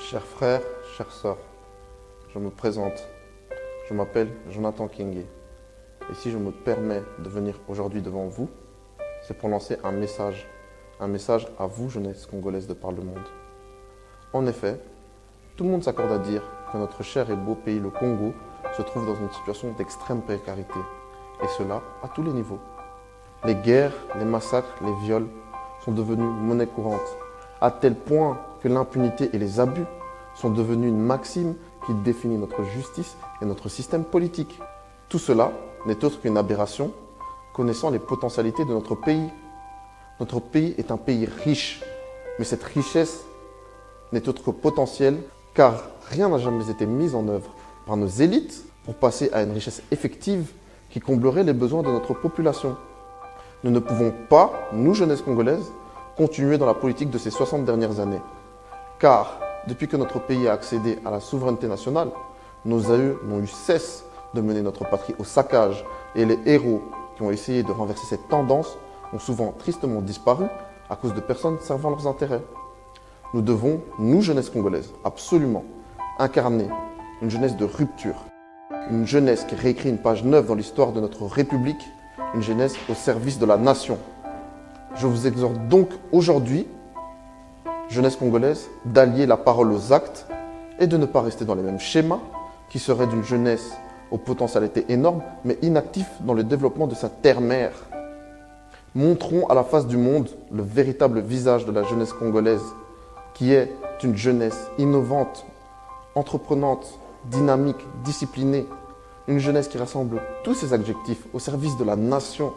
Chers frères, chères sœurs, je me présente. Je m'appelle Jonathan Kienge. Et si je me permets de venir aujourd'hui devant vous, c'est pour lancer un message à vous, jeunesse congolaise de par le monde. En effet, tout le monde s'accorde à dire que notre cher et beau pays, le Congo, se trouve dans une situation d'extrême précarité. Et cela à tous les niveaux. Les guerres, les massacres, les viols sont devenus monnaie courante, à tel point que l'impunité et les abus sont devenus une maxime qui définit notre justice et notre système politique. Tout cela n'est autre qu'une aberration, connaissant les potentialités de notre pays. Notre pays est un pays riche, mais cette richesse n'est autre que potentielle, car rien n'a jamais été mis en œuvre par nos élites pour passer à une richesse effective qui comblerait les besoins de notre population. Nous ne pouvons pas, nous, jeunesse congolaise, continuer dans la politique de ces 60 dernières années. Car, depuis que notre pays a accédé à la souveraineté nationale, nos aïeux n'ont eu cesse de mener notre patrie au saccage et les héros qui ont essayé de renverser cette tendance ont souvent tristement disparu à cause de personnes servant leurs intérêts. Nous devons, nous, jeunesse congolaise, absolument incarner une jeunesse de rupture, une jeunesse qui réécrit une page neuve dans l'histoire de notre République, une jeunesse au service de la nation. Je vous exhorte donc aujourd'hui, jeunesse congolaise, d'allier la parole aux actes et de ne pas rester dans les mêmes schémas qui seraient d'une jeunesse aux potentialités énormes, mais inactif dans le développement de sa terre-mère. Montrons à la face du monde le véritable visage de la jeunesse congolaise, qui est une jeunesse innovante, entreprenante, dynamique, disciplinée, une jeunesse qui rassemble tous ces adjectifs au service de la nation.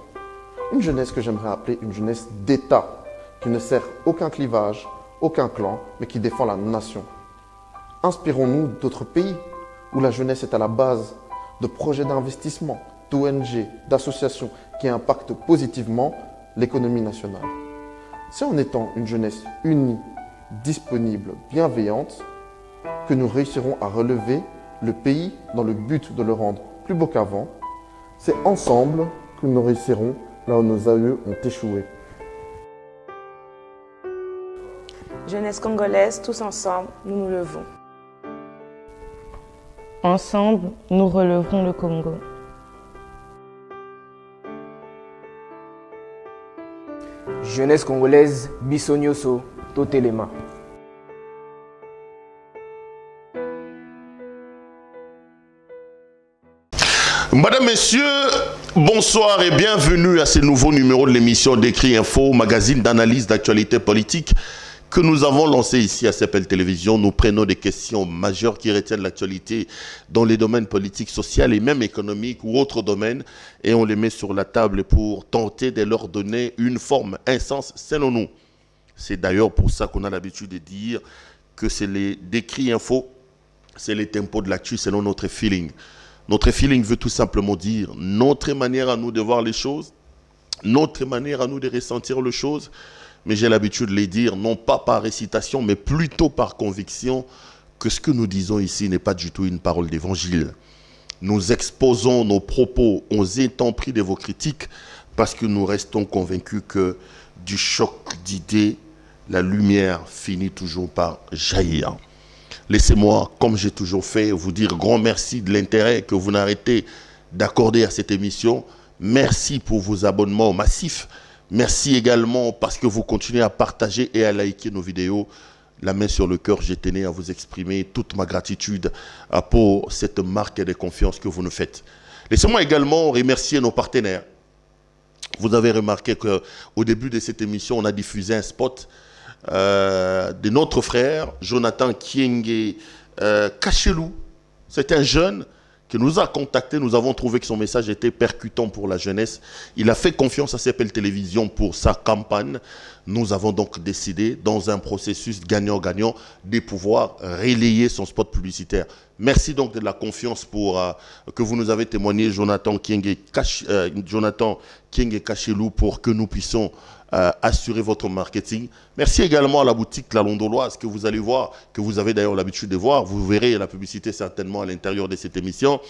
Une jeunesse que j'aimerais appeler une jeunesse d'État, qui ne sert aucun clivage, aucun clan, mais qui défend la nation. Inspirons-nous d'autres pays où la jeunesse est à la base de projets d'investissement, d'ONG, d'associations qui impactent positivement l'économie nationale. C'est en étant une jeunesse unie, disponible, bienveillante, que nous réussirons à relever le pays dans le but de le rendre plus beau qu'avant. C'est ensemble que nous réussirons là où nos aïeux ont échoué. Jeunesse congolaise, tous ensemble, nous nous levons. Ensemble, nous relèverons le Congo. Jeunesse congolaise, biso nyonso, totelema. Madame, Messieurs, bonsoir et bienvenue à ce nouveau numéro de l'émission d'Écrit Info, magazine d'analyse d'actualité politique que nous avons lancé ici à CPL Télévision. Nous prenons des questions majeures qui retiennent l'actualité dans les domaines politiques, sociaux et même économiques ou autres domaines et on les met sur la table pour tenter de leur donner une forme, un sens selon nous. C'est d'ailleurs pour ça qu'on a l'habitude de dire que c'est les d'Écrit Info, c'est les tempos de l'actu selon notre feeling. Notre feeling veut tout simplement dire notre manière à nous de voir les choses, notre manière à nous de ressentir les choses, mais j'ai l'habitude de les dire non pas par récitation, mais plutôt par conviction que ce que nous disons ici n'est pas du tout une parole d'évangile. Nous exposons nos propos en étant pris de vos critiques parce que nous restons convaincus que du choc d'idées, la lumière finit toujours par jaillir. Laissez-moi, comme j'ai toujours fait, vous dire grand merci de l'intérêt que vous n'arrêtez d'accorder à cette émission. Merci pour vos abonnements massifs. Merci également parce que vous continuez à partager et à liker nos vidéos. La main sur le cœur, je tenais à vous exprimer toute ma gratitude pour cette marque de confiance que vous nous faites. Laissez-moi également remercier nos partenaires. Vous avez remarqué qu'au début de cette émission, on a diffusé un spot de notre frère Jonathan Kienge Kachelou. C'est un jeune qui nous a contacté. Nous avons trouvé que son message était percutant pour la jeunesse. Il a fait confiance à CPL Télévision pour sa campagne. Nous avons donc décidé, dans un processus gagnant-gagnant, de pouvoir relayer son spot publicitaire. Merci donc de la confiance que vous nous avez témoigné, Jonathan Kienge Kachelou, pour que nous puissions assurer votre marketing. Merci également à la boutique La Londoloise que vous allez voir, que vous avez d'ailleurs l'habitude de voir. Vous verrez la publicité certainement à l'intérieur de cette émission.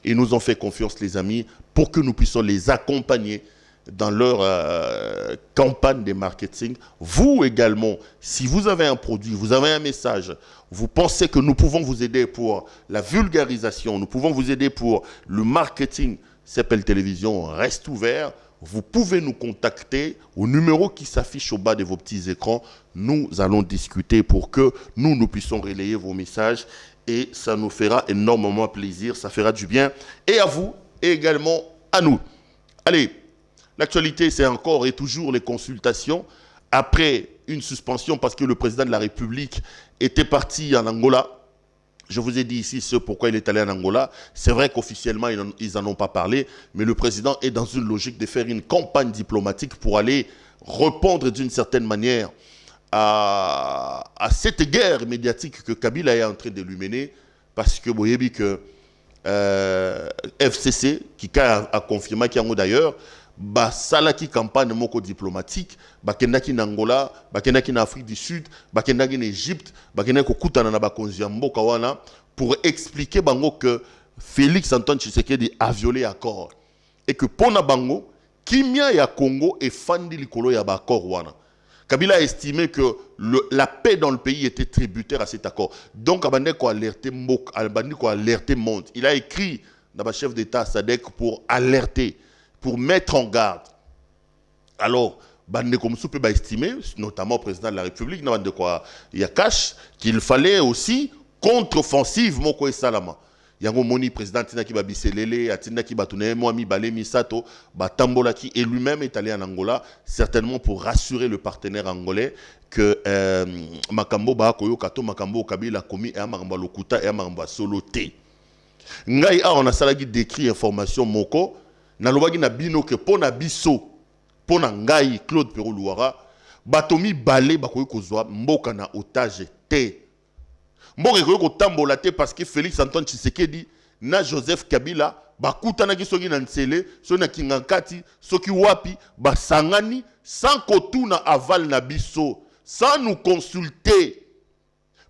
Ils nous ont fait confiance, les amis, pour que nous puissions les accompagner dans leur campagne de marketing. Vous également, si vous avez un produit, vous avez un message, vous pensez que nous pouvons vous aider pour la vulgarisation, nous pouvons vous aider pour le marketing, CPL Télévision reste ouvert. Vous pouvez nous contacter au numéro qui s'affiche au bas de vos petits écrans. Nous allons discuter pour que nous puissions relayer vos messages et ça nous fera énormément plaisir, ça fera du bien et à vous et également à nous. Allez, l'actualité c'est encore et toujours les consultations après une suspension parce que le président de la République était parti en Angola. Je vous ai dit ici ce pourquoi il est allé en Angola. C'est vrai qu'officiellement, ils n'en ont pas parlé, mais le président est dans une logique de faire une campagne diplomatique pour aller répondre d'une certaine manière à cette guerre médiatique que Kabila est en train de lui mener, parce que vous voyez que FCC, qui a confirmé qu'il y a d'ailleurs, salaki campagne moko diplomatique bakendaki na Angola bakendaki na Afrique du Sud bakendaki na Égypte bakendaki kokutana na bakonzi ya mboka wana pour expliquer bango que Félix Antoine Tshisekedi a violé accord et que pona bango kimia ya Congo et fandi likolo ya ba accord wana. Kabila a estimé que la paix dans le pays était tributaire à cet accord. Donc abandé ko alerter mboka abandé ko alerter monde. Il a écrit dans ba chef d'état SADC pour alerter, pour mettre en garde. Alors, Bande comme ça peut estimer, notamment le président de la République, Yakash, qu'il fallait aussi contre-offensive, Moko et Salama. Yango Moni, président Tina Kiba Biselele, Atina Kiba Tuneye, Moami Balé Misato, Batambola qui, et lui-même est allé en Angola, certainement pour rassurer le partenaire angolais que Makambo Bakoyo Kato, Makambo Kabila Komi, et Amaramba Lokuta, et Amaramba Soloté. Ngai a, on a salagi décrit information Moko, nalobaki na bino ke pona biso pona ngai Claude Pero Luara batomi balé bakoyi kozwa mboka na otage te mboka ekoyi kotambola te parce que Félix Antoine Tshisekedi na Joseph Kabila bakutanaki soki na Nsele soki na Kingankati soki wapi basangani sans kotuna aval na biso sans nous consulter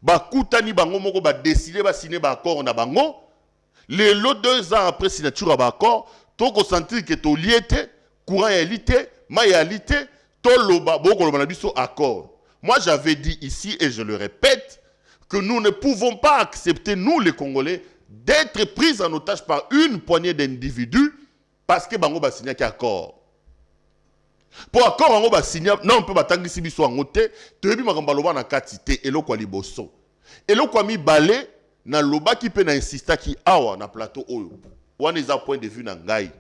bakutani bango moko ba décider ba signer ba accord na bango les 2 ans après signature à ba accord toko sentir que to liete courant élité mayalité to loba boko loba na biso accord. Moi j'avais dit ici et je le répète que nous ne pouvons pas accepter nous les Congolais d'être pris en otage par une poignée d'individus parce que bango ba signé accord. Pour accord bango ba signé non on peut batangisi biso ngote to yebi makamba loba na katité eloko liboso. Eloko mi balé na loba ki pe na insista ki awa na plateau oyo. One is a point de vue na ngai.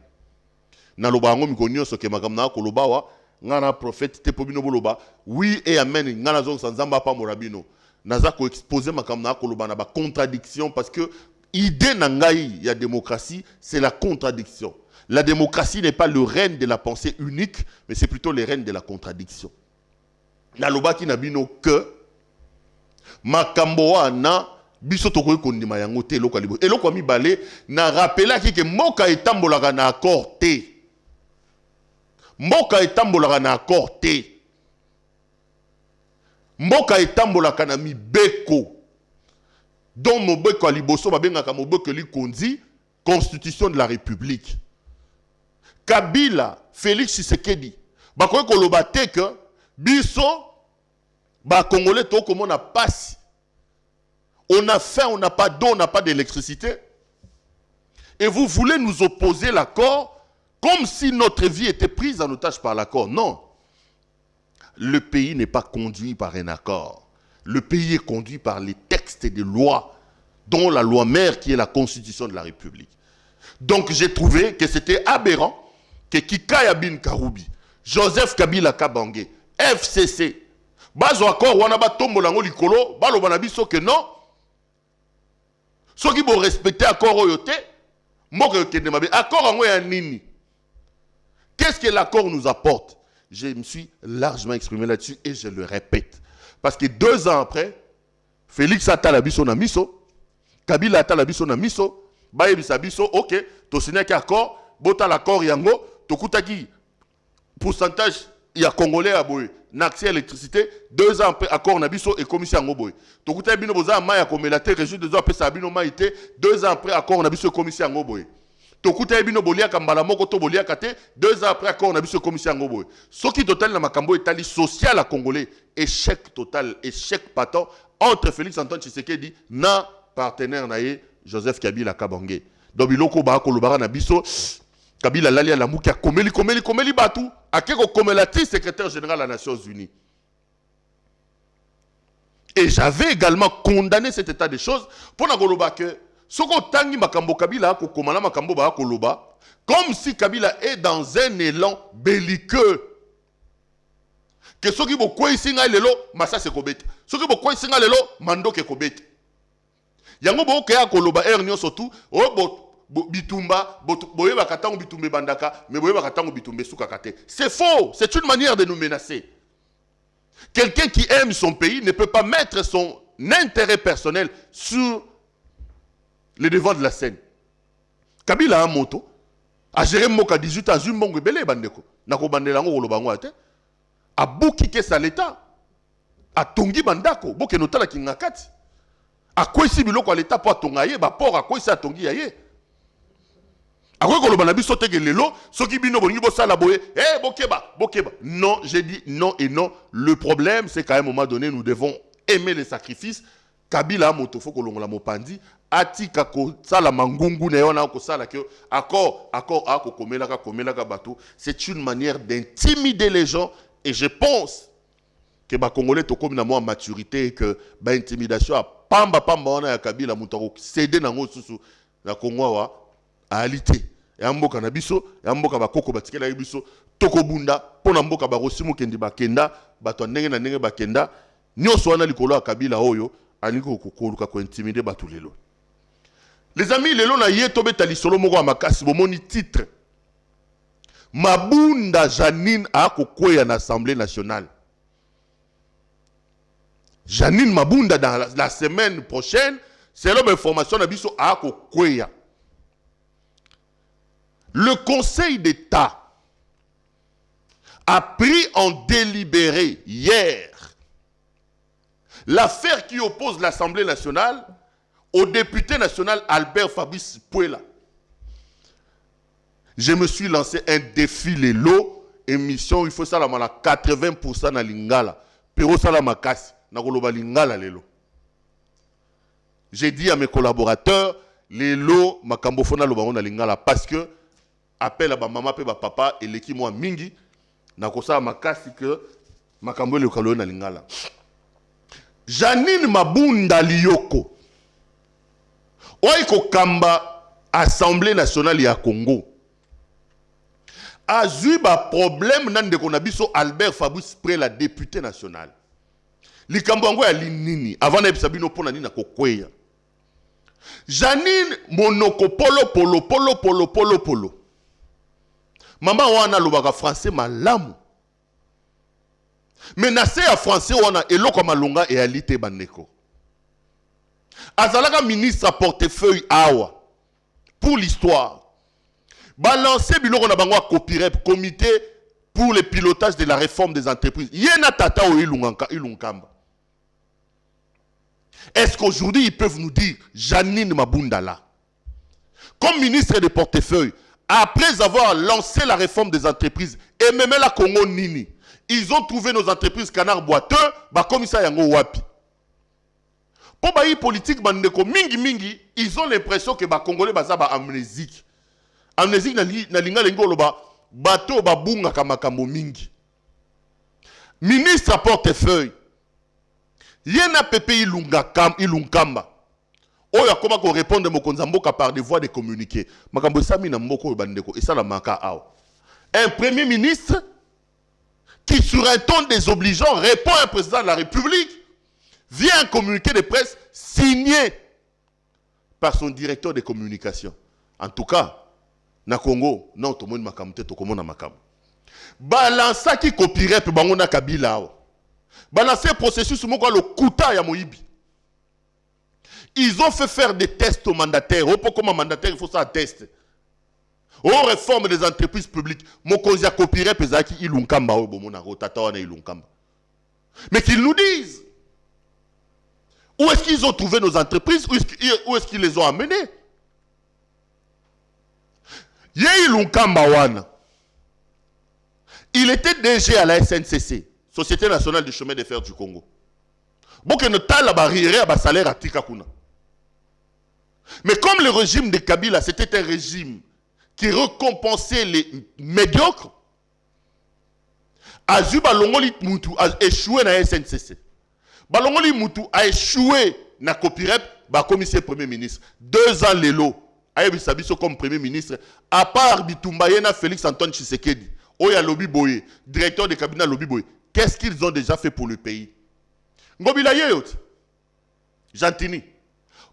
Na loba ngo mikonyo soke makam na koloba wa ngana prophète te pobino boloba. Oui et amen ngana zo sanzamba pa morabino. Naza ko exposer makam na koloba na ba contradiction parce que idée na ngai ya démocratie, c'est la contradiction. La démocratie n'est pas le règne de la pensée unique, mais c'est plutôt le règne de la contradiction. Na loba ki na bino que makambo wana biso tokoyi kondima yango te eloko libo eloko mibale na rappelaki ke mboka etambolaka na accord te mboka etambolaka na accord te mboka etambolaka na mibeko don mobeko liboso babengaka mobeko likonzi constitution de la République. Kabila Félix Tshisekedi bakoyi koloba te ke biso ba Congolais to komona pasi. On a faim, on n'a pas d'eau, on n'a pas d'électricité. Et vous voulez nous opposer l'accord comme si notre vie était prise en otage par l'accord. Non. Le pays n'est pas conduit par un accord. Le pays est conduit par les textes des lois, dont la loi mère qui est la Constitution de la République. Donc j'ai trouvé que c'était aberrant que Kikaya Bin Karoubi, Joseph Kabila Kabange, FCC, bazo accord wana ba tombolango likolo, balo banabiso que non. Ceux qui vont respecter l'accord oyote, accord en nini. Qu'est-ce que l'accord nous apporte? Je me suis largement exprimé là-dessus et je le répète. Parce que 2 ans après, Félix Atala biso na miso, Kabila Atala biso na miso, Baye biso, ok, to signé accord, bota l'accord yango, to kutaki pourcentage il y a Congolais à boye. N'accès à l'électricité, 2 ans après, accord Nabiso et commission Ngoboy. Tokuta bino boza maya comme la terre régime 2 ans après ça bino maïté, 2 ans après accord Nabiso et commission Ngoboy. tokuta ebino bolia kambala moko to bolia kate 2 ans après accord na biso commission ngoboy soki total na makambo etali social à congolais échec total échec patent entre Félix Antoine Tshisekedi na partenaire nae Joseph Kabila Kabange donc biloko ba ko lobara na biso Kabila lali la muki a komeli batu akeko komelati secrétaire général des Nations Unies. Et j'avais également condamné cet état des choses pour na goloba que soko tangi makambo Kabila ko komana makambo ba ko loba comme si Kabila est dans un élan belliqueux. Que soki bo ko isinga lelo masa se kobete. Soki bo ko isinga lelo mando ke kobete. Yango bo ke akoloba ernio surtout bitumba boye bakatango bitumbe bandaka mais boye bakatango bitumbe sukakate. C'est faux, c'est une manière de nous menacer. Quelqu'un qui aime son pays ne peut pas mettre son intérêt personnel sur le devant de la scène. Kabila a un moto, a géré moka 18 ans, zumbongo belé bandeko. Nako bandelango kolobango ate. A bouki ke sa l'État. A tongi bandako, boke notala ki ngakati. A quoi si biloko à l'État pour tongaye, ba port a quoi si a tongi yaye. A quoi koloba na biso teke lelo, soki bino bolingi bo sala boye, bokeba. Non, j'ai dit non et non. Le problème c'est qu'à un moment donné nous devons aimer les sacrifices. Kabila moto foko longola mopandi atika ko sala mangungu na yona ko sala ke accord ako komelaka bato. C'est une manière d'intimider les gens et je pense que ba congolais to comme na moi maturité et que ba intimidation a pamba wana ya Kabila moto céder nango susu na Congo wa alité et mboka na biso ya mboka bakoko batikela biso tokobunda pona mboka ba rosimu kendi bakenda bato ndenge na ndenge bakenda nyonso wana likolo ya Kabila oyo aliko kokoluka ko intimider batu lelo. Les amis, lelo na ye tobeta lisolo moko ya makasi bomoni titre Mabunda Janine a kokwea na Assemblée nationale. Janine Mabunda dans la semaine prochaine, c'est l'homme information na biso a kokwea. Le Conseil d'État a pris en délibéré hier l'affaire qui oppose l'Assemblée nationale au député national Albert Fabrice Puela. Je me suis lancé un défi lelo, émission, il faut ça la 80% na lingala. Pero ça la makasi, na koloba lingala lelo. J'ai dit à mes collaborateurs, lelo makambo fona loba na lingala parce que appel à ba maman pe ba papa et l'équipe moi mingi na kosa makasi que makambo le kalo na lingala. Janine Mabunda Lioko Oiko Kamba Assemblée nationale ya Congo a eu un problème nan de konabiso Albert Fabrice Puela député national. Likambo ya linini avant na ebisabino pona nini na kokweya. Janine Monoko polo. Maman wana lobaka français malamu. Mais na se ya français wana eloko malonga et alité bandeko. Azalaka ministre à portefeuille awa pour l'histoire. Balancer biloko na bango copyright comité pour le pilotage de la réforme des entreprises. Yena tata o ilunkamba. Est-ce qu'aujourd'hui ils peuvent nous dire Janine Mabunda là comme ministre de portefeuille après avoir lancé la réforme des entreprises et même la Congo nini ils ont trouvé nos entreprises canard boiteux, bah comme ça yango wapi. Pour bayi politique bandeko mingi, ils ont l'impression que bah Congolais baza ba amnésique. Amnésique na linga lengo loba bato ba bunga kamakambo mingi. Ministre à portefeuille. Yena pepe ilunkamba. Oya koma ko répondre mokonza mboka par des voies de communiquer. Makambo sami na mboko bandeko et ça la maka awa. Un premier ministre qui sur un ton désobligeant répond à un président de la République, vient communiquer de presse signé par son directeur de communication. En tout cas, na Congo, non, tout le monde makamte, tout le monde a makam. Balança qui copierait pe bangona Kabila. Balancer le processus moko le kuta ya moyibi. Ils ont fait faire des tests aux mandataires. Au comme mandataire, il faut ça tester. Aux réformes des entreprises publiques, mon conseil a copié pesaki ilunkamba o bomona rotata wana ilunkamba. Mais qu'ils nous disent où est-ce qu'ils ont trouvé nos entreprises, où est-ce qu'ils les ont amenées. Yei Lunkamba wana. Il était DG à la SNCC, Société nationale du chemin de fer du Congo. Boke ne tala barrière à salaire à Tikakuna. Mais comme le régime de Kabila, c'était un régime qui récompensait les médiocres, Azuba Longoli Moutou a échoué dans la SNCC. Balongoli Moutou a échoué dans Copirep, commissaire premier ministre. 2 ans l'élo. Ayebi Sabiso comme premier ministre. À part Bitumbayena Félix Antoine Tshisekedi, Oya Lobi Boye, directeur de cabinet Lobi Boye. Qu'est-ce qu'ils ont déjà fait pour le pays? Ngobila Yeyot. Jantini.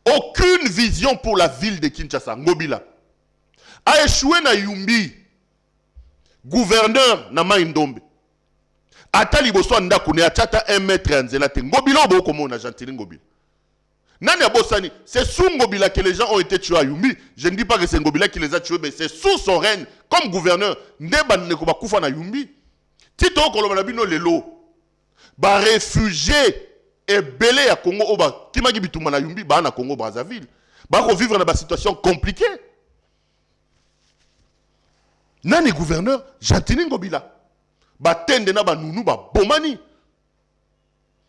Aucune vision pour la ville de Kinshasa. Ngobila. A échoué na Yumbi. Gouverneur na Maïndombe. Atali Boso Ndakune achata 1 mètre en zelate. Ngobila obo komo na Jantini Ngobila. Nani Abosani, c'est sous Ngobila que les gens ont été tués à Yumbi. Je ne dis pas que c'est Ngobila qui les a tués, mais c'est sous son règne, comme gouverneur. Ndeba Nekoba Koufa na Yumbi. Tito Kolomabino Lelo. Ba réfugié et belé à Congo Oba. Kimagi Bitouma na Yumbi, ba na Congo Brazzaville. Ba vivre dans une situation compliquée. Nani gouverneur, Jantini Ngobila. Ba tende na ba nounou ba bomani.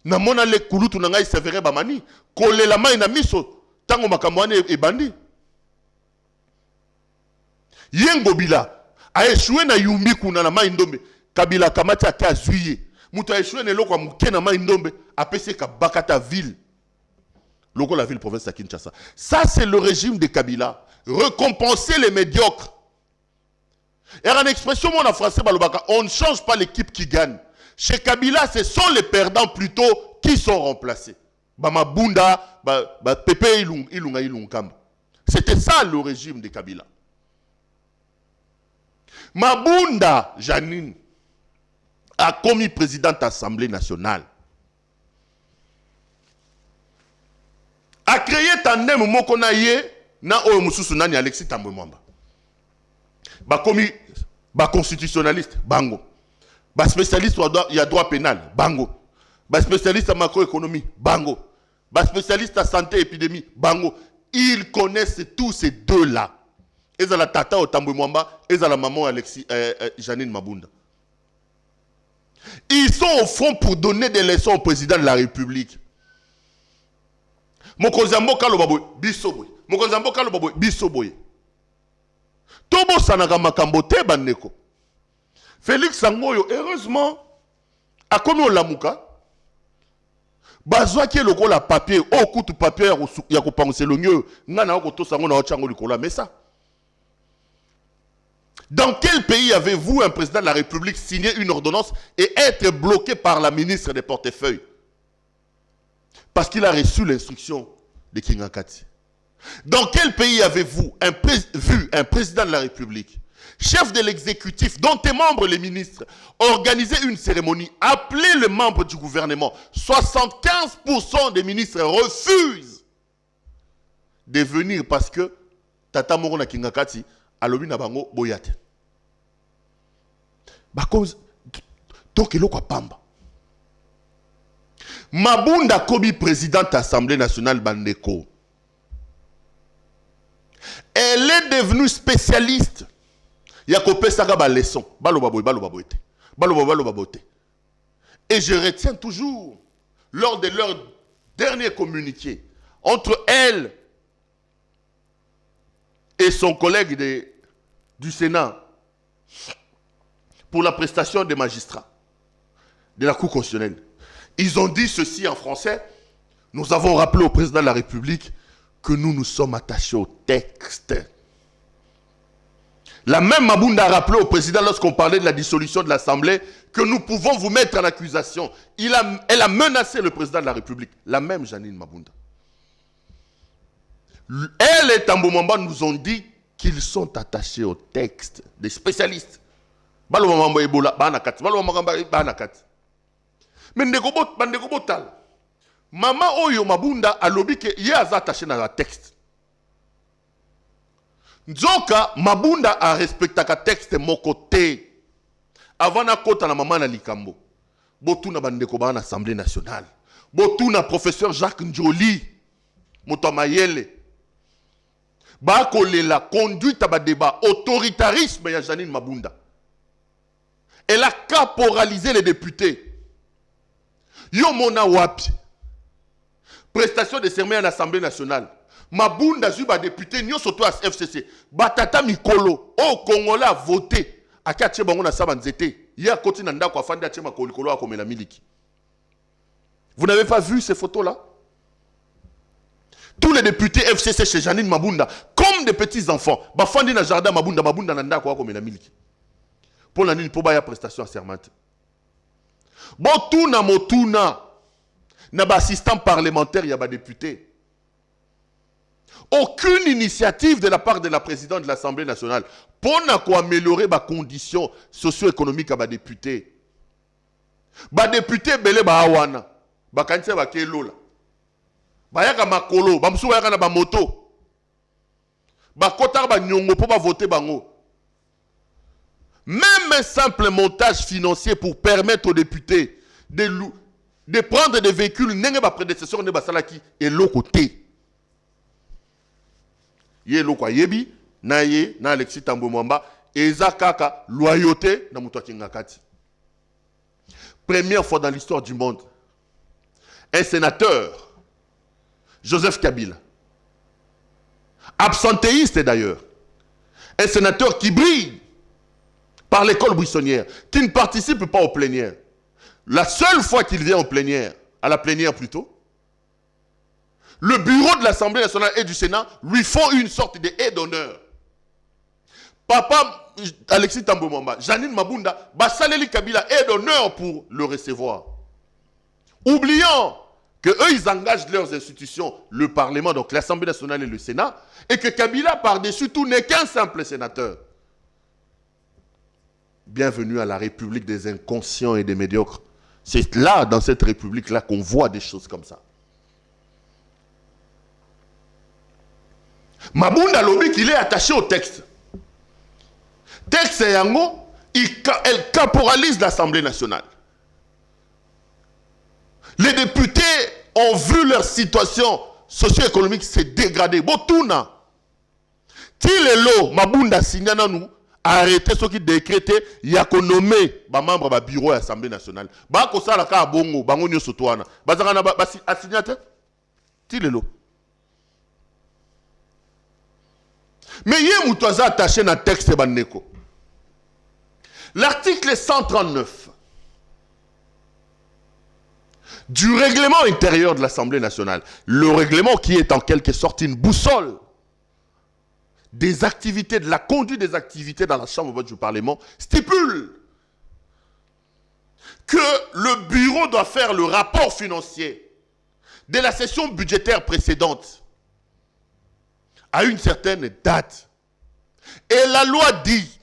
Na mona le kulutu na ngai severe ba mani. Kole la mai na miso. Tango makamwane e bandi. Yengobila. A échoué na Yumbi kuna na mai ndombe. Kabila kamati ake azuye. Mutu a échoué na loko muke na mai ndombe. Apese ka bakata ville. Loko la ville province de Kinshasa. Ça c'est le régime de Kabila. Récompenser les médiocres. Et en expression mon en français, on ne change pas l'équipe qui gagne. Chez Kabila, ce sont les perdants plutôt qui sont remplacés. Mabunda, Pepe Ilunga. C'était ça le régime de Kabila. Mabunda, Janine, a commis présidente de l'Assemblée nationale. A créé tandem Mokonaye na Oyomususu Nani Alexis Tambwe-Mwamba. Constitutionnaliste, bango. Spécialiste il y a droit pénal, bango. Spécialiste en macroéconomie, bango. Spécialiste en santé épidémie, bango. Ils connaissent tous ces deux-là. Ils ont la tata au Tambwe-Mwamba, ils ont la maman Alexis, Janine Mabunda. Ils sont au front pour donner des leçons au président de la République. Mokozambo Kalobaboy, Bisoboy. Mokozambo Kalobaboy, Bisoboy. Tobo Sanaga Makambote Baneko. Félix Sangoyo, heureusement, a commis au Lamouka. Bazwa qui est le gros la papier, au coup de papier, il y a pensé le mieux. Nana Okoto Sango na Ochango Likola, mais ça. Dans quel pays avez-vous un président de la République signer une ordonnance et être bloqué par la ministre des portefeuilles? Parce qu'il a reçu l'instruction de Kingakati. Dans quel pays avez-vous vu un président de la République, chef de l'exécutif, dont est membre les ministres, organiser une cérémonie, appeler les membres du gouvernement? 75% des ministres refusent de venir parce que Tata Morona Kingakati a lobi na bango boyate. Donc il a pamba. Mabunda Kobi, présidente de l'Assemblée nationale Bandeko. Elle est devenue spécialiste. Yakopé Saga ba leçon. Et je retiens toujours, lors de leur dernier communiqué, entre elle et son collègue du Sénat, pour la prestation des magistrats de la Cour constitutionnelle, ils ont dit ceci en français: nous avons rappelé au président de la République que nous nous sommes attachés au texte. La même Mabunda a rappelé au président, lorsqu'on parlait de la dissolution de l'Assemblée, que nous pouvons vous mettre en accusation. Elle a menacé le président de la République. La même Janine Mabunda. Elle et Tambwe Mwamba nous ont dit qu'ils sont attachés au texte. Des spécialistes. Mais Ndeko Botal, Maman Oyo Mabunda a lobby que y a attaché dans le texte. Nzoka Mabunda a respecté le texte mon côté. Avant na kota na maman na likambo. Botu na bandeko ba na Assemblée nationale. Botu na professeur Jacques Njoli. Moto Mayele. la conduite à débat, autoritarisme ya Janine Mabunda. Elle a caporalisé les députés. Yo mona wapi. Prestation de serment à l'Assemblée nationale. Mabunda zuba député nyo soto à FCC. Batata mikolo. Oh Congolais a voté. Akache bango na sabanzete. Ya koti na ndako afandi ache makolikolo akomela miliki. Vous n'avez pas vu ces photos-là? Tous les députés FCC chez Janine Mabunda, comme des petits-enfants, bafandi na jardin Mabunda, Mabunda na ndako akomela miliki. Pour la nuit, pour la prestation assermente. Bon, tout na motuna. Na ba assistant parlementaire, il y a ba député. Aucune initiative de la part de la présidente de l'Assemblée nationale pour améliorer les conditions socio-économiques à ba député. Ba député belé ba awana. Ba kanise ba kelola. Ba yaka makolo, ba msu yaka na ba moto. Ba kotar ba nyongo pour ba voter bango. Même un simple montage financier pour permettre aux députés de prendre des véhicules, n'est pas prédécesseur de Basalaki et l'autre côté. Yé l'autre yebi, na ye, na Alexis Tambo Mwamba, eza kaka, loyauté, na muto kingakati. Première fois dans l'histoire du monde, un sénateur, Joseph Kabila, absentéiste d'ailleurs, un sénateur qui brille par l'école buissonnière, qui ne participe pas aux plénières. La seule fois qu'il vient aux plénières, à la plénière plutôt, le bureau de l'Assemblée nationale et du Sénat lui font une sorte de haie d'honneur. Papa Alexis Tambo Mwamba, Janine Mabunda, Basaleli Kabila haie d'honneur pour le recevoir. Oubliant que eux ils engagent leurs institutions, le Parlement, donc l'Assemblée nationale et le Sénat, et que Kabila par-dessus tout n'est qu'un simple sénateur. Bienvenue à la République des inconscients et des médiocres. C'est là, dans cette République-là, qu'on voit des choses comme ça. Mabunda Lobi, qu'il est attaché au texte. Texte yango, elle caporalise l'Assemblée nationale. Les députés ont vu leur situation socio-économique se dégrader. Botuna. Tilelo, Mabunda signana nous. Arrêtez ce qui décrété, il y a qu'on nommé les membres du bureau de l'Assemblée nationale. Bah, comme ça, la cas bongo, bango nyo sotouana. Bah, ça n'a pas assignaté. Tilelo. Mais il y a un attaché dans le texte bandeko. L'article 139 du règlement intérieur de l'Assemblée nationale, le règlement qui est en quelque sorte une boussole des activités, de la conduite des activités dans la Chambre du Parlement, stipule que le bureau doit faire le rapport financier de la session budgétaire précédente à une certaine date. Et la loi dit,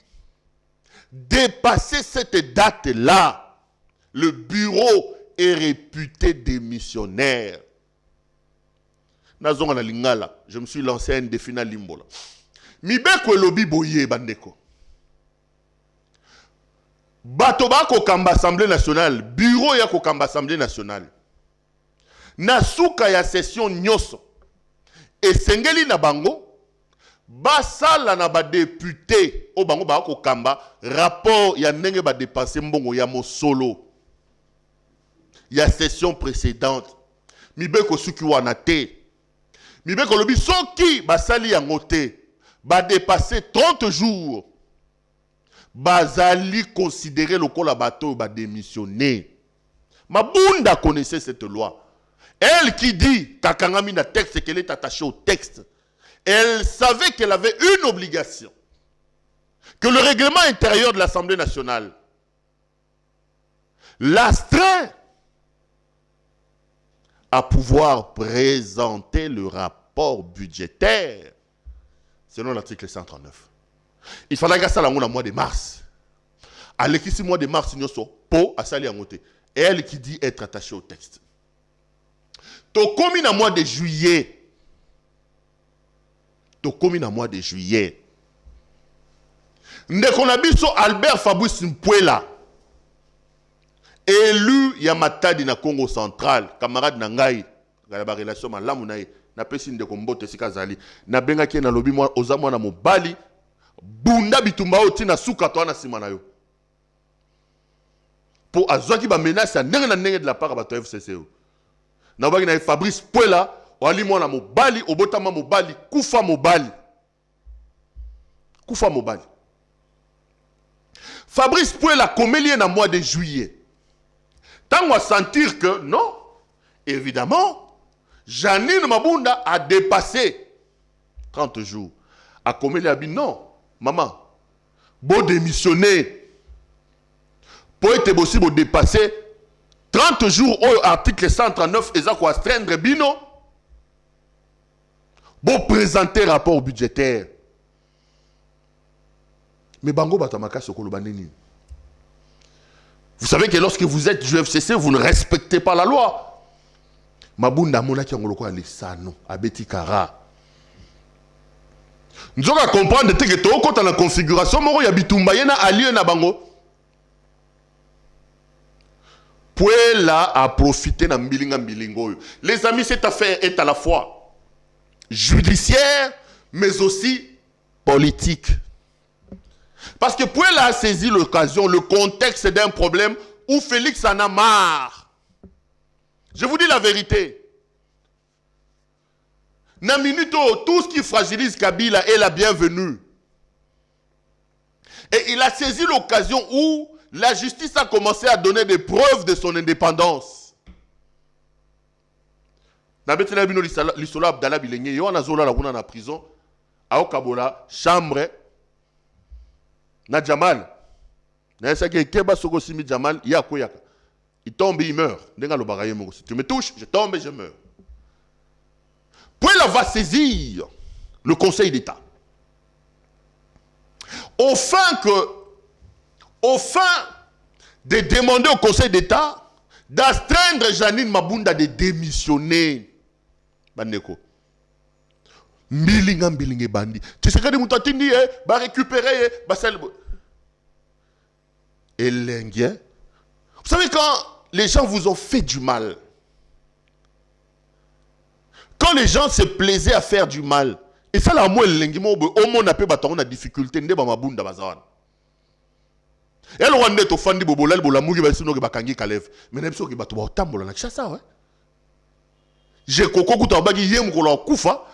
dépasser cette date-là, le bureau est réputé démissionnaire. Nazonga na lingala, je me suis lancé un défi na limbola. Mibeko lobi boye bandeko. Bato ba ko kamba Assemblée nationale, bureau ya ko kamba Assemblée nationale. Na suka ya session nyoso. Et sengeli na bango, basala na ba député o bango ba ko kamba rapport ya ndenge ba dépenser mbongo ya mosolo. Ya session précédente. Mibeko suki wana te. Mibeko lobi soki basali yango te. Va dépasser 30 jours. Bazali considérer le col à bateau va démissionner. Mabunda connaissait cette loi. Elle qui dit Kakangami na texte qu'elle est attachée au texte. Elle savait qu'elle avait une obligation. Que le règlement intérieur de l'Assemblée nationale l'astreint à pouvoir présenter le rapport budgétaire selon l'article 139. Il fallait que ça la mois de mars. À l'équipe mois de mars, nous sommes pour à sali angoté. Elle qui dit être attachée au texte. To commis dans mois de juillet. To commis dans mois de juillet. Ndeko nabiso Albert Fabrice Mpuela. Élu Yamatadi na Congo central, camarade Nangai, la relation malamu na na pesi ndeko mbote sika zali na benga ki na lobi moi oza mwana mobali bunda bitumba oti na suka to na sima na yo pour azwaki ba menace ya ndenge na ndenge de la part bato FCC na baki na Fabrice Puela wali mwana mobali obotama mobali kufa mobali Fabrice Puela commélié na mois de juillet tant à sentir que non évidemment Janine Mabunda a dépassé 30 jours a commélié a dit non maman beau démissionner pour être possible dépasser 30 jours au article 139 et ça quoi astreindre bino pour présenter rapport budgétaire mais bango batamaka sokolo banini. Vous savez que lorsque vous êtes du FCC vous ne respectez pas la loi. Mabunda mona ki ngoloko alesano abeti kara. Nous allons comprendre que to ko la configuration moko ya bitumba yena allié na bango. Puela a profité na mbilingo. Les amis, cette affaire est à la fois judiciaire mais aussi politique. Parce que Puela a saisi l'occasion, le contexte d'un problème où Félix en a marre. Je vous dis la vérité. Naminito, tout ce qui fragilise Kabila est la bienvenue. Et il a saisi l'occasion où la justice a commencé à donner des preuves de son indépendance. Nabetela bino lisola Abdallah Bilenge, yo na zola la kuna na prison, a Okabola, chambre, na Jamal. Na yesa ke keba soko simi Jamal, ya koyaka. Il tombe, il meurt. Si tu me touches, je tombe et je meurs. Puela va saisir le Conseil d'État. Au fin de demander au Conseil d'État d'astreindre Janine Mabunda de démissionner. Bandeko. Mbilinga bandi. Tu sais que les moutatini va récupérer et l'Indien. Vous savez quand les gens vous ont fait du mal, quand les gens se plaisaient à faire du mal, et ça la moi l'engimo au monde appelle bataron na difficulté ndé ba mabunda bazawan. Elle rwande to fandi bobolal bolamugi ba sino ke bakangi kalev. Mais n'ebso ke bato ba otambola na chassa ouais. Je koko kuta bagi yem ko la kufa.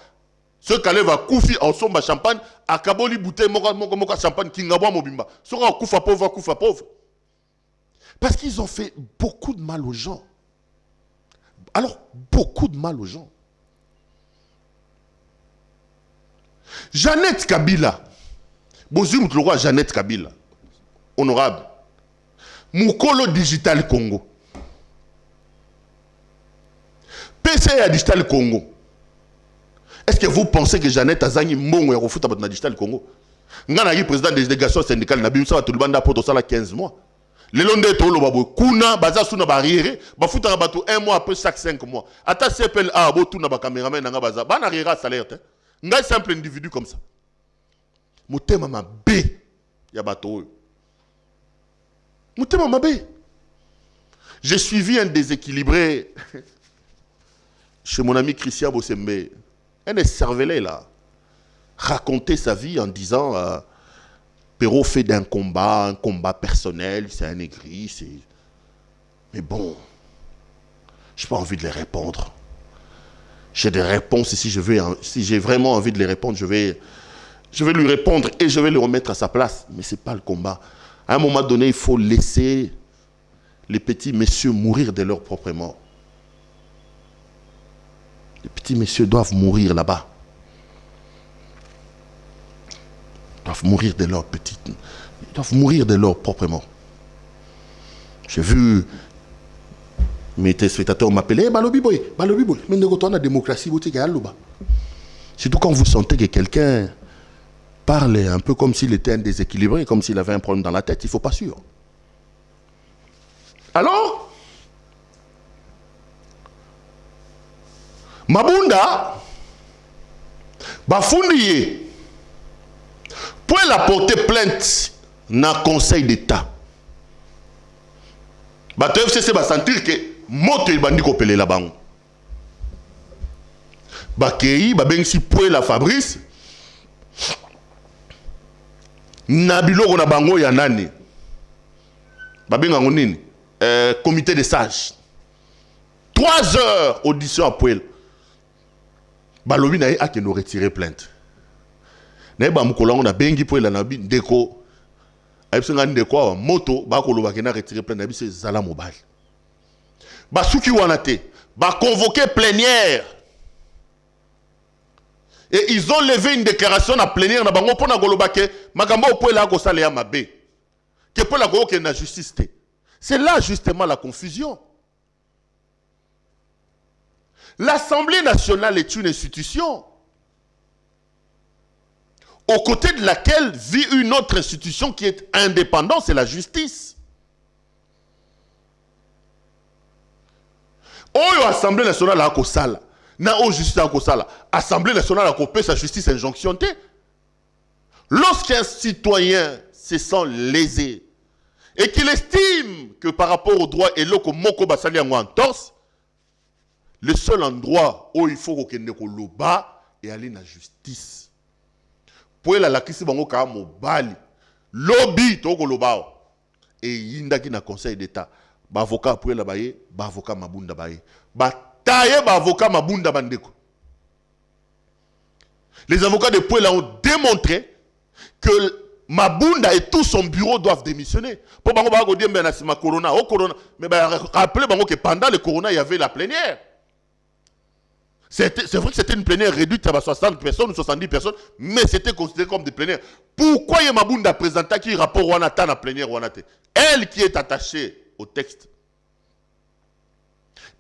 Ce kalev a kufi en somba champagne akaboli bouteille moka champagne kingabwa mobimba. Sera kufa pauvre. Parce qu'ils ont fait beaucoup de mal aux gens. Alors, beaucoup de mal aux gens. Jeannette Kabila. Bozum le roi Jeannette Kabila. Honorable. Moukolo Digital Congo. PCA Digital Congo. Est-ce que vous pensez que Jeannette Azangi Mbongo ya refuta na Digital Congo? Ngana yi président des délégations syndicales na bimsa tout le banda poto sala 15 mois. Les londés tolo babo kuna baza suna barrière ba futa bato 1 mois après chaque 5 mois. Ata CPL a bo tuna ba cameraman nga baza bana rira salaire te. Ngai simple individu comme ça. Motema mabe ya bato. Motema mabe. J'ai suivi un déséquilibré chez mon ami Christian Bossembe. Un cervelé là raconter sa vie en disant Perrault fait d'un combat, un combat personnel, c'est un aigri, c'est... Mais bon, je n'ai pas envie de les répondre. J'ai des réponses et si j'ai vraiment envie de les répondre, je vais lui répondre et je vais le remettre à sa place. Mais ce n'est pas le combat. À un moment donné, il faut laisser les petits messieurs mourir de leur propre mort. Les petits messieurs doivent mourir là-bas. Doivent mourir de leur petite... Ils doivent mourir de leur propre mort. J'ai vu mes téléspectateurs m'appeler Balobi boy, mais nous retournons à la démocratie. Surtout quand vous sentez que quelqu'un parle un peu comme s'il était un déséquilibré, comme s'il avait un problème dans la tête, il ne faut pas sûr. Alors, Mabunda, Bafundiye, pour la porter plainte dans le Conseil d'État. Le FCC va sentir que moto il bandi kopele la bango. bakei babengisi Puela Fabrice na biloko na bango ya nani babenga nini comité de sages 3 heures audition à Puela balobi na ye akeno retirer plainte na ba mukolango na bengi Puela na bi ndeko ayebsenga ndeko awa moto bakoloba kena retirer plainte na bi se zala mobile basuki wana te ba convoquer plénière. Et ils ont levé une déclaration à plénière na bango pona goloba ke makambo Puela ko sala ya mabe. Que Puela ko ke na justice te. C'est là justement la confusion. L'Assemblée nationale est une institution aux côtés de laquelle vit une autre institution qui est indépendante, c'est la justice. Oyo Assemblée nationale a ko sala. Na o justice a ko sala. Assemblée nationale a coupé sa justice injonction te. Lorsqu'un citoyen se sent lésé et qu'il estime que par rapport au droit et loko moko basali en entorse, le seul endroit où il faut qu'on ko loba et aller na justice. Puela la kisi bango ka mobali lobby to ko loba et yinda ki na conseil d'état ba avocat Puela baye ba avocat Mabunda baye ba taye ba avocat Mabunda bandeko. Les avocats de Puela ont démontré que Mabunda et tout son bureau doivent démissionner. Pour bango ba ko dire mais na sima corona au corona mais ba rappelez bango que pendant le corona il y avait la plénière. C'est vrai que c'était une plénière réduite à 60 personnes ou 70 personnes, mais c'était considéré comme des plénières. Pourquoi Mabunda présenta qui rapport Wanata à la plénière Wanate? Elle qui est attachée au texte.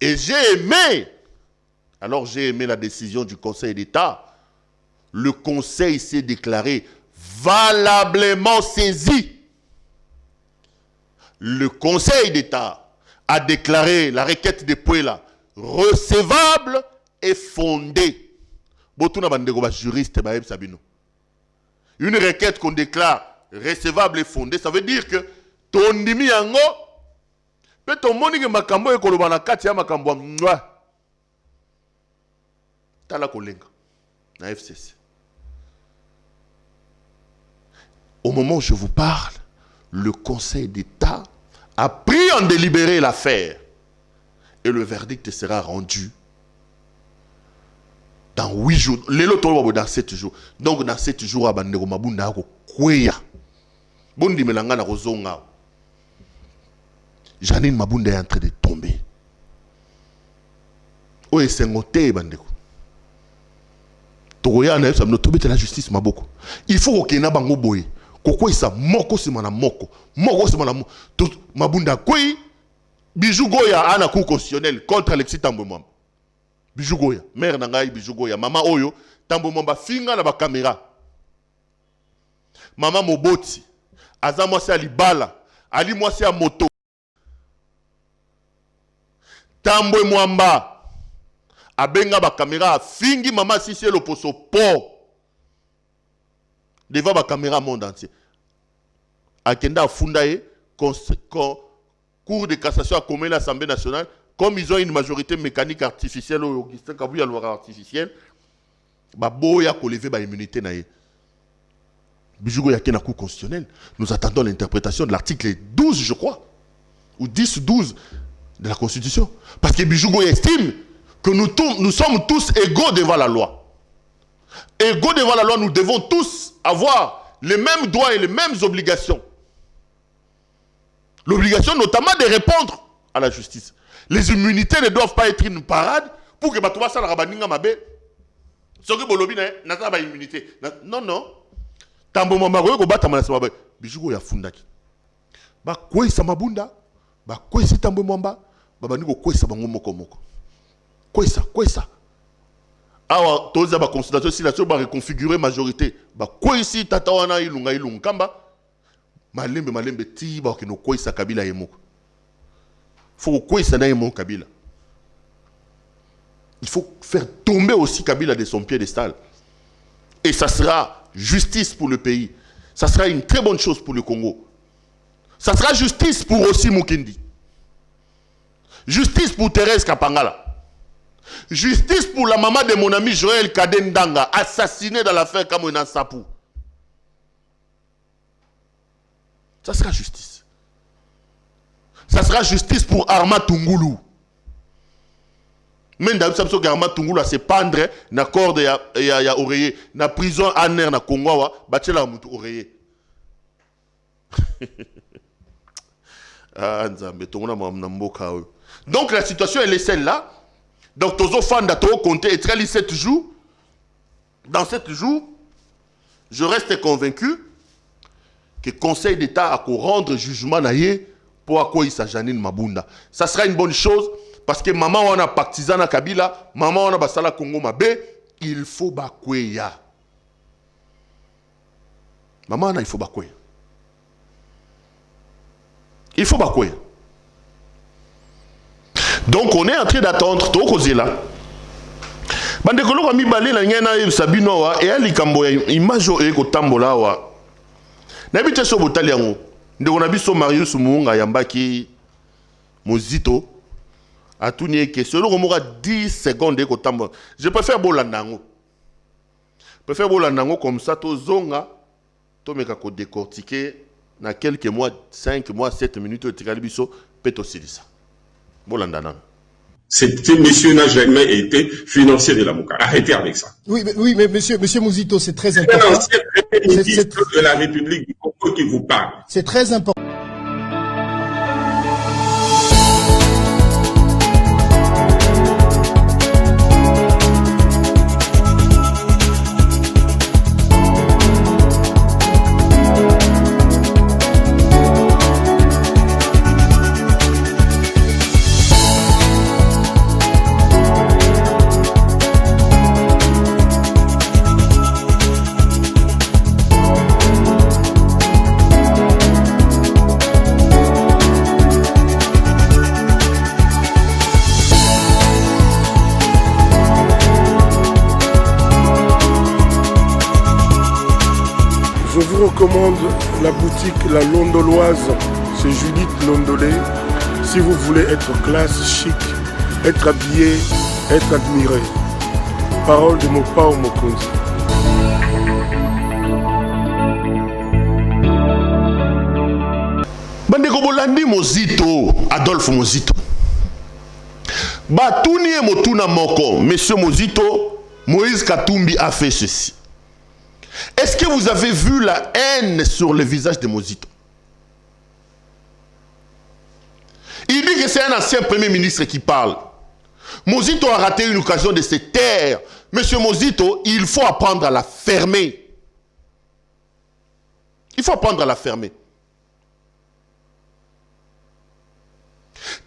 Et j'ai aimé la décision du Conseil d'État. Le Conseil s'est déclaré valablement saisi. Le Conseil d'État a déclaré la requête de Puela recevable et fondée. Une requête qu'on déclare recevable et fondée, ça veut dire que ton dimi yango peut ton moni makambo e koloba na kati ya makambo mwa tala kolenga na FCC. Au moment où je vous parle, le Conseil d'État a pris en délibéré l'affaire et le verdict sera rendu dans 8 jours. Dans 7 jours. Donc dans 7 jours, Abandego Mabunda ko kweya. Bondi melanga na kozonga. Janine Mabunda est en train de tomber. Oye sengote bandeko. Togoya na yesa no tobete la justice maboko. Il faut que na bango boye. Koko isa moko simana moko. Moko simana moko. Mabunda koi Bijou Goya ana cour constitutionnelle contre Alexis Tambo Mwamba. Bijou Goya, mère nangai Bijou Goya, maman Oyo, Tambo Mwamba finga na ba caméra. Maman Moboti, aza mwasi alibala, ali mwasi a moto. Tambo Mwamba, abenga ba caméra, fingi maman sisi le poso po. Devant ba caméra monde entier. Akenda fundaye, Cour de cassation a commis l'Assemblée nationale, comme ils ont une majorité mécanique artificielle ou Augustin Kabouya loi artificielle, Baboya ko lever ba immunité na ye. Bijougo ya kena cour constitutionnelle. Nous attendons l'interprétation de l'article 12, je crois, ou 10 ou 12 de la Constitution. Parce que Bijougo estime que nous sommes tous égaux devant la loi. Égaux devant la loi, nous devons tous avoir les mêmes droits et les mêmes obligations. L'obligation notamment de répondre à la justice. Les immunités ne doivent pas être une parade pour que Batouba Sala Rabaninga Mabe. Ce que Bolobi n'a pas d'immunité. Non, non. Tambo Mamaroyo ko bata manasa Mabe. Bijougo ya fundaki. Ba kwe sa mabunda. Ba kwe si Tambo Mwamba. Ba niko kwe sa bango moko moko. Kwe sa. Awa toza ba consultation si la chose ba reconfigurer majorité. Ba kwe si tatawana ilunga kamba. Malembe tiba okino kwesa Kabila yemoko. Faut kwesa na yemoko Kabila. Il faut faire tomber aussi Kabila de son piédestal. Et ça sera justice pour le pays. Ça sera une très bonne chose pour le Congo. Ça sera justice pour aussi Mukendi. Justice pour Thérèse Kapangala. Justice pour la maman de mon ami Joël Kadendanga, assassiné dans l'affaire Kamouena Sapou. Ça sera justice. Ça sera justice pour Arma Tungulu. Même dans le cas Arma Tungulu se pendre na corde ya oreiller na prison aner na Congo wa bachela mutu oreiller. Ah nzambe tongona na mboka oyo. Donc la situation elle est celle-là. Donc tozo fanda to compter et très 7 jours. Dans 7 jours, je reste convaincu que le Conseil d'État a qu'à rendre jugement naïe pour à quoi il s'agit Mabunda. Ça sera une bonne chose parce que maman on a partisan à Kabila, maman on a basala Congo Mabé, il faut bakweya. Maman on a il faut bakweya. Il faut bakweya. Donc on est en train d'attendre to causer là. Bandekolo mi balé la ngena Sabino wa et ali kambo image e ko tambola wa. Na bité so botali yango. Ndeko na biso Marius Muunga yambaki Mozito atuni question lo moka 10 secondes e ko tambola. Je préfère bolandango. Préfère bolandango comme ça to zonga to meka ko décortiquer na quelques mois 5 mois 7 minutes tikali biso peto silisa. Bolandanang. Ce monsieur n'a jamais été financier de la Mouka. Arrêtez avec ça. Oui, mais monsieur Mouzito, c'est très important. C'est un ancien premier ministre de la République du Congo qui vous parle. C'est très important. Je vous recommande la boutique La Londoloise, c'est Judith Londolé. Si vous voulez être classe, chic, être habillé, être admiré. Parole de Mopao Mokonzi. Bandeko bolandi Mozito, Adolphe Mozito. Batuni e motuna moko, monsieur Mozito, Moïse Katumbi a fait ceci. Est-ce que vous avez vu la haine sur le visage de Mozito? Il dit que c'est un ancien premier ministre qui parle. Mozito a raté une occasion de se taire. Monsieur Mozito, il faut apprendre à la fermer. Il faut apprendre à la fermer.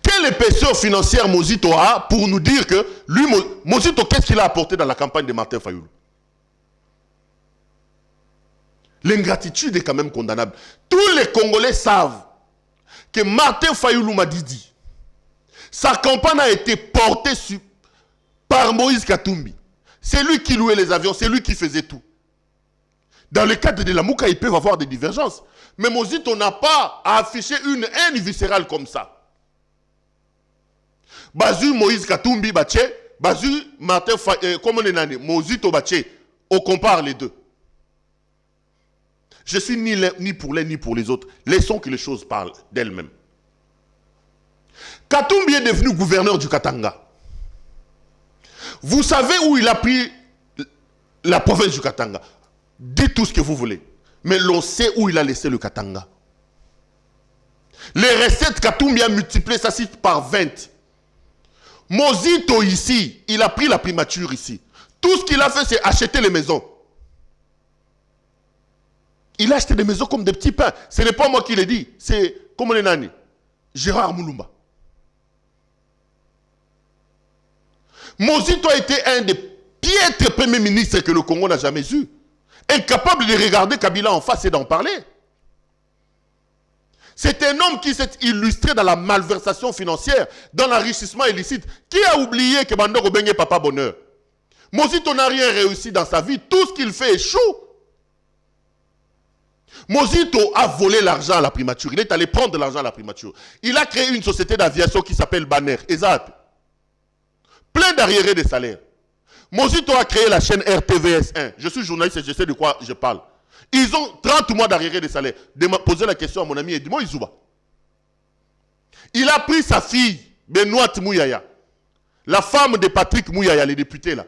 Quelle épaisseur financière Mozito a pour nous dire que lui, Mozito, qu'est-ce qu'il a apporté dans la campagne de Martin Fayoulou? L'ingratitude est quand même condamnable. Tous les Congolais savent que Martin Fayoulou m'a dit, sa campagne a été portée par Moïse Katumbi. C'est lui qui louait les avions, c'est lui qui faisait tout. Dans le cadre de la Mouka, ils peuvent avoir des divergences. Mais Mozito n'a pas à afficher une haine viscérale comme ça. Bazu Moïse Katumbi, Bazu Martin Fayoulou, comment on est Mozito, on compare les deux. Je suis ni pour l'un ni pour les autres. Laissons que les choses parlent d'elles-mêmes. Katumbi est devenu gouverneur du Katanga. Vous savez où il a pris la province du Katanga? Dites tout ce que vous voulez. Mais l'on sait où il a laissé le Katanga. Les recettes Katumbi a multiplié ça par 20. Mozito ici, il a pris la primature ici. Tout ce qu'il a fait, c'est acheter les maisons. Il a acheté des maisons comme des petits pains. Ce n'est pas moi qui l'ai dit. C'est, comme on est nani, Gérard Moulumba. Mozito a été un des piètres premiers ministres que le Congo n'a jamais eu. Incapable de regarder Kabila en face et d'en parler. C'est un homme qui s'est illustré dans la malversation financière, dans l'enrichissement illicite. Qui a oublié que Bandoro Bengue Papa Bonheur? Mozito n'a rien réussi dans sa vie. Tout ce qu'il fait échoue. Mozito a volé l'argent à la primature. Il est allé prendre de l'argent à la primature. Il a créé une société d'aviation qui s'appelle Banner. Exact. plein d'arriérés de salaire. Mozito a créé la chaîne RTVS 1. Je suis journaliste et je sais de quoi je parle. Ils ont 30 mois d'arriérés de salaire. De me poser la question à mon ami Edmond Izouba. Il a pris sa fille, Benoît Mouyaya, la femme de Patrick Mouyaya, le député là,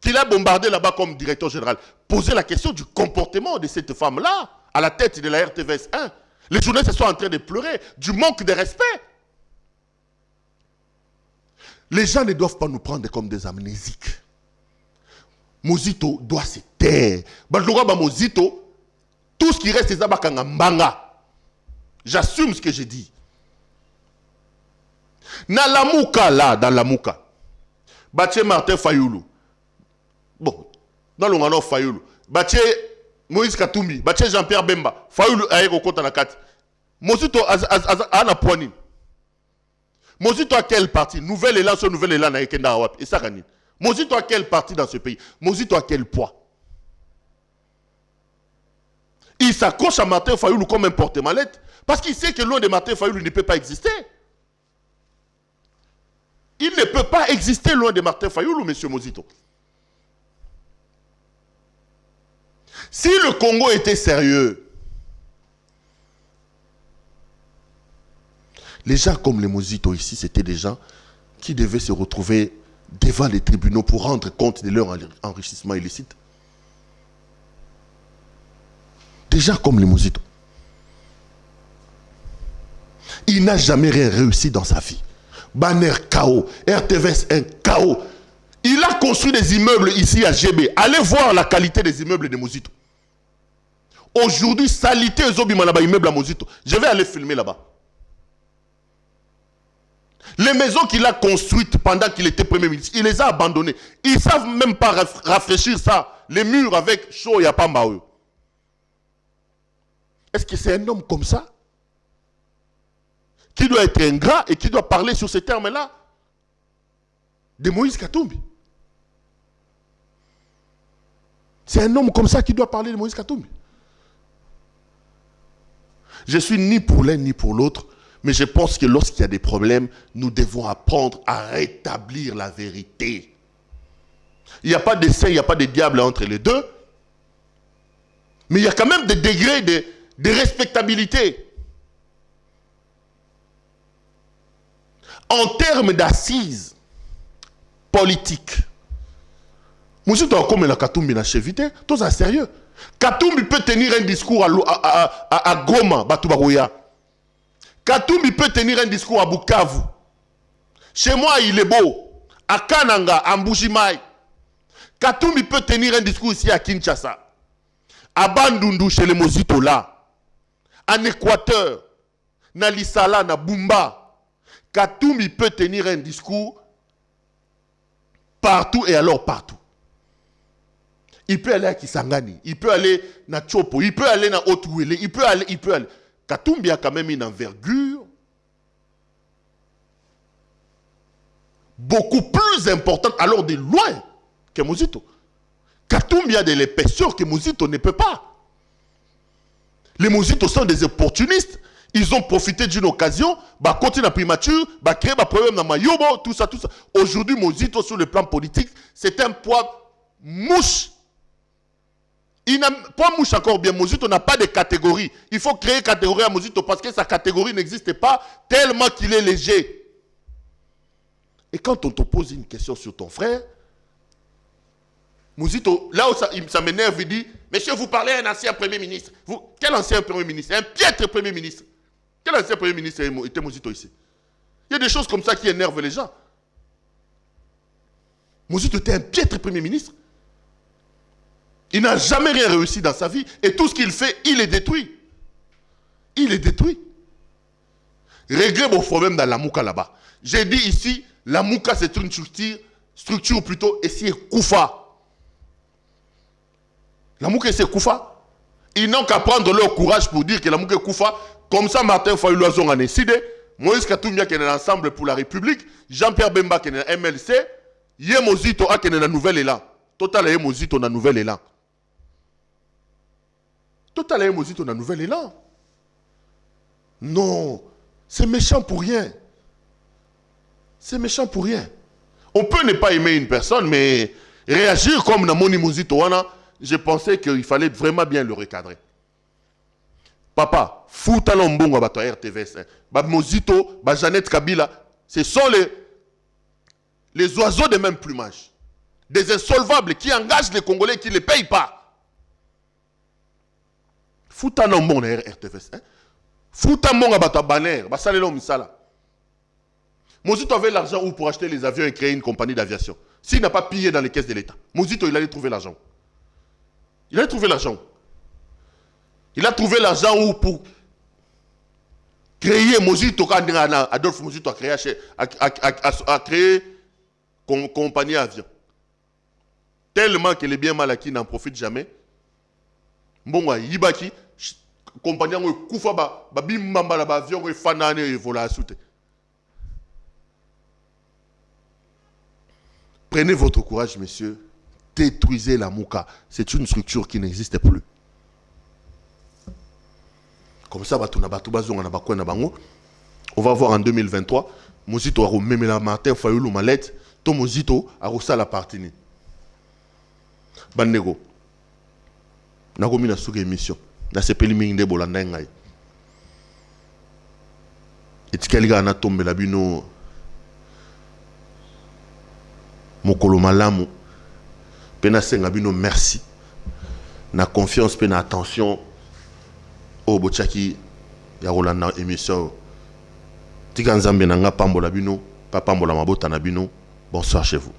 qu'il a bombardé là-bas comme directeur général. Poser la question du comportement de cette femme-là, à la tête de la RTVS 1. Les journalistes sont en train de pleurer du manque de respect. Les gens ne doivent pas nous prendre comme des amnésiques. Mozito doit se taire. Mozito, tout ce qui reste, c'est Zabakanga Mbanga. J'assume ce que j'ai dit. Dans la Mouka, là, dans la Mouka, Baché Martin Fayoulou. Bon, dans le Ngano Fayoulou. Baché Moïse Katumbi. Baché Jean-Pierre Bemba. Fayoulou Aïko Kotanakati. Mozito a poigné. Mozito a quel parti? Nouvel élan sur nouvel élan na Ekenda Awap. Et ça, Rani. Mozito a quel parti dans ce pays? Mozito a quel poids? Il s'accroche à Martin Fayoulou comme un porte-mallette parce qu'il sait que loin de Martin Fayoulou, il ne peut pas exister. Il ne peut pas exister loin de Martin Fayoulou, monsieur Mozito. Si le Congo était sérieux, les gens comme les Mozito ici, c'était des gens qui devaient se retrouver devant les tribunaux pour rendre compte de leur enrichissement illicite. Des gens comme les Mozito. Il n'a jamais rien réussi dans sa vie. Banner KO, RTVS 1 KO. Il a construit des immeubles ici à GB. Allez voir la qualité des immeubles de Mozito. Aujourd'hui, salité Zobima là-bas, immeuble à Mozito. Je vais aller filmer là-bas. Les maisons qu'il a construites pendant qu'il était Premier ministre, il les a abandonnées. Ils ne savent même pas rafraîchir ça. Les murs avec chaud, il n'y a pas mal. Est-ce que c'est un homme comme ça qui doit être ingrat et qui doit parler sur ces termes-là de Moïse Katumbi? C'est un homme comme ça qui doit parler de Moïse Katumbi. Je suis ni pour l'un ni pour l'autre, mais je pense que lorsqu'il y a des problèmes, nous devons apprendre à rétablir la vérité. Il n'y a pas de saint, il n'y a pas de diable entre les deux, mais il y a quand même des degrés de respectabilité. En termes d'assises politiques, Mozito a comme la Katumbi n'a chevité, tout ça sérieux. Katumbi peut tenir un discours à Goma, Batubarouya. Katumbi peut tenir un discours à Bukavu. Chez moi, il est beau. À Kananga, à Mbujimaï. Katumbi peut tenir un discours ici à Kinshasa. À Bandundu, chez les Mozito là. En Équateur. Na Lisala, na Bumba. Katumbi peut tenir un discours partout et alors partout. Il peut aller à Kisangani, il peut aller à Chopo, il peut aller à Otouélé, il peut aller. Katumbi a quand même une envergure beaucoup plus importante, alors de loin, que Mozito. Katumbi a de l'épaisseur que Mozito ne peut pas. Les Mozito sont des opportunistes. Ils ont profité d'une occasion, continuer la primature, créer un problème dans Mayobo, tout ça. Aujourd'hui, Mozito, sur le plan politique, c'est un poids mouche. Il n'a pas mouche encore bien. Mozito n'a pas de catégorie. Il faut créer catégorie à Mozito parce que sa catégorie n'existe pas tellement qu'il est léger. Et quand on te pose une question sur ton frère, Mozito, là où ça m'énerve, il dit, monsieur, vous parlez à un ancien Premier ministre. Quel ancien Premier ministre? Un piètre Premier ministre. Quel ancien Premier ministre était Mozito ici? Il y a des choses comme ça qui énervent les gens. Mozito était un piètre Premier ministre. Il n'a jamais rien réussi dans sa vie. Et tout ce qu'il fait, il est détruit. Il est détruit. Réglez vos problèmes dans la Mouka là-bas. J'ai dit ici, la Mouka c'est une structure plutôt, et c'est Koufa. La Mouka c'est Koufa. Ils n'ont qu'à prendre leur courage pour dire que la Mouka est Koufa. Comme ça, Martin Fayoulou a décidé. Moïse Katumbi qui est dans l'Ensemble pour la République. Jean-Pierre Bemba qui est dans MLC. Yé Mozito qui est dans la Nouvelle Élan. Total Yé Mozito dans la Nouvelle Élan. Total Yé Mozito dans la Nouvelle Élan. Non. C'est méchant pour rien. C'est méchant pour rien. On peut ne pas aimer une personne, mais réagir comme Namoni Mozito wana, je pensais qu'il fallait vraiment bien le recadrer. Papa, fouta l'ombongo à RTVS. Mozito, Jeannette Kabila, ce sont les oiseaux de même plumage. Des insolvables qui engagent les Congolais qui ne les payent pas. Fouta l'ombongo à RTVS. Fouta l'ombongo à Banner, Misala. Mozito avait l'argent pour acheter les avions et créer une compagnie d'aviation. S'il n'a pas pillé dans les caisses de l'État, Mozito, il allait trouver l'argent. Il allait trouver l'argent. Il a trouvé l'argent pour créer Mozito, quand Adolphe Mozito a créé compagnie avion. Tellement qu'il est bien mal acquis, n'en profite jamais. Bon, Yibaki, compagnie Koufa, Bimamba, l'avion, et Fanane, et vola à souter. Prenez votre courage, messieurs. Détruisez la Mouka. C'est une structure qui n'existe plus. Comme ça, on va voir en 2023. Mozito a remis la matin, Fayoulou Malette. To Mozito a reçu la partie. Bandego. Na gomi na suge émission. Na sepeli mingde bolanda ngai. Etikaliga na tombe la bino. Mokolo malamu. Pena senga bino merci. Na confiance, pena attention. O bochaki ya rolanda émission. Tika nzambe na nga pambola bino, pa pambola mabota na bino. Bonsoir chez vous.